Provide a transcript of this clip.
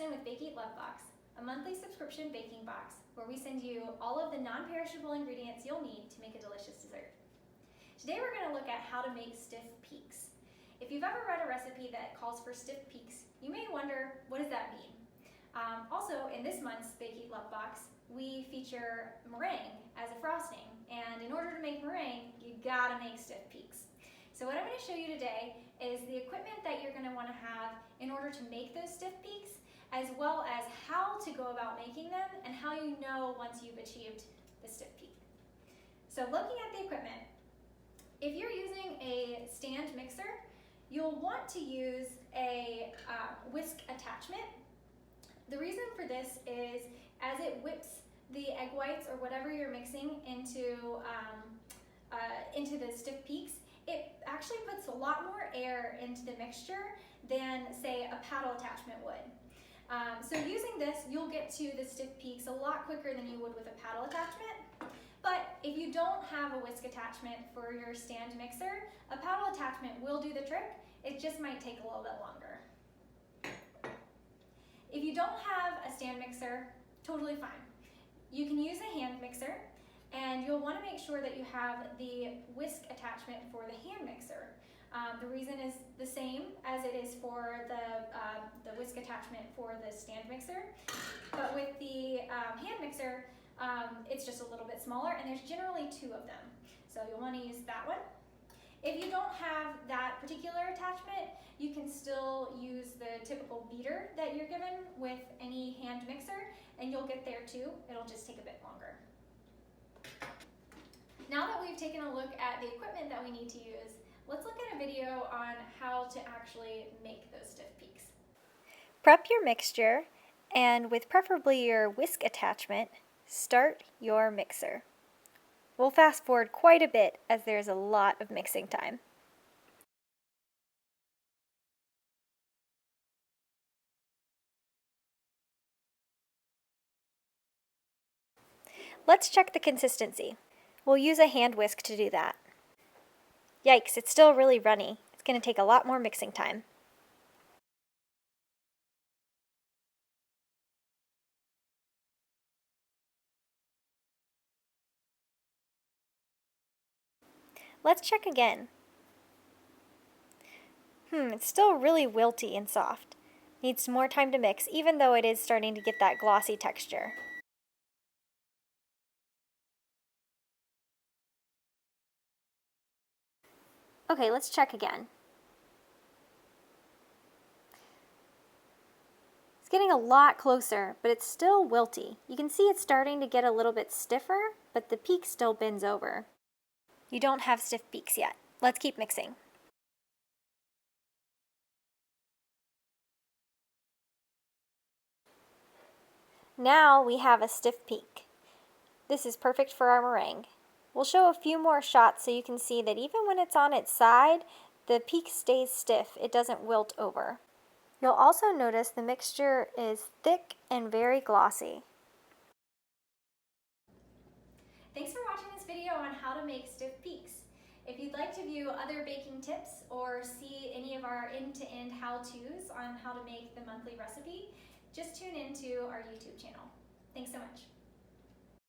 again with Bake Eat Love Box, a monthly subscription baking box where we send you all of the non-perishable ingredients you'll need to make a delicious dessert. Today we're going to look at how to make stiff peaks. If you've ever read a recipe that calls for stiff peaks, you may wonder, what does that mean? Also, in this month's Bake Eat Love Box, we feature meringue as a frosting, and in order to make meringue, you gotta make stiff peaks. So what I'm going to show you today is the equipment that you're going to want to have in order to make those stiff peaks, as well as how to go about making them and how you know once you've achieved the stiff peak. So looking at the equipment, if you're using a stand mixer, you'll want to use a whisk attachment. The reason for this is as it whips the egg whites or whatever you're mixing into the stiff peaks, it actually puts a lot more air into the mixture than, say, a paddle attachment would. So using this, you'll get to the stiff peaks a lot quicker than you would with a paddle attachment. But if you don't have a whisk attachment for your stand mixer, a paddle attachment will do the trick. It just might take a little bit longer. If you don't have a stand mixer, totally fine. You can use a hand mixer, and you'll want to make sure that you have the whisk attachment for the hand mixer. The reason is the same as it is for the whisk attachment for the stand mixer, but with the hand mixer, it's just a little bit smaller, and there's generally two of them. So you'll want to use that one. If you don't have that particular attachment, you can still use the typical beater that you're given with any hand mixer, and you'll get there too. It'll just take a bit longer. Now that we've taken a look at the equipment that we need to use, let's look at a video on how to actually make those stiff peaks. Prep your mixture, and with preferably your whisk attachment, start your mixer. We'll fast forward quite a bit as there's a lot of mixing time. Let's check the consistency. We'll use a hand whisk to do that. Yikes, it's still really runny. It's going to take a lot more mixing time. Let's check again. It's still really wilty and soft. Needs more time to mix, even though it is starting to get that glossy texture. Okay, let's check again. It's getting a lot closer, but it's still wilty. You can see it's starting to get a little bit stiffer, but the peak still bends over. You don't have stiff peaks yet. Let's keep mixing. Now we have a stiff peak. This is perfect for our meringue. We'll show a few more shots so you can see that even when it's on its side, the peak stays stiff. It doesn't wilt over. You'll also notice the mixture is thick and very glossy. Thanks for watching this video on how to make stiff peaks. If you'd like to view other baking tips or see any of our end-to-end how-tos on how to make the monthly recipe, just tune into our YouTube channel. Thanks so much.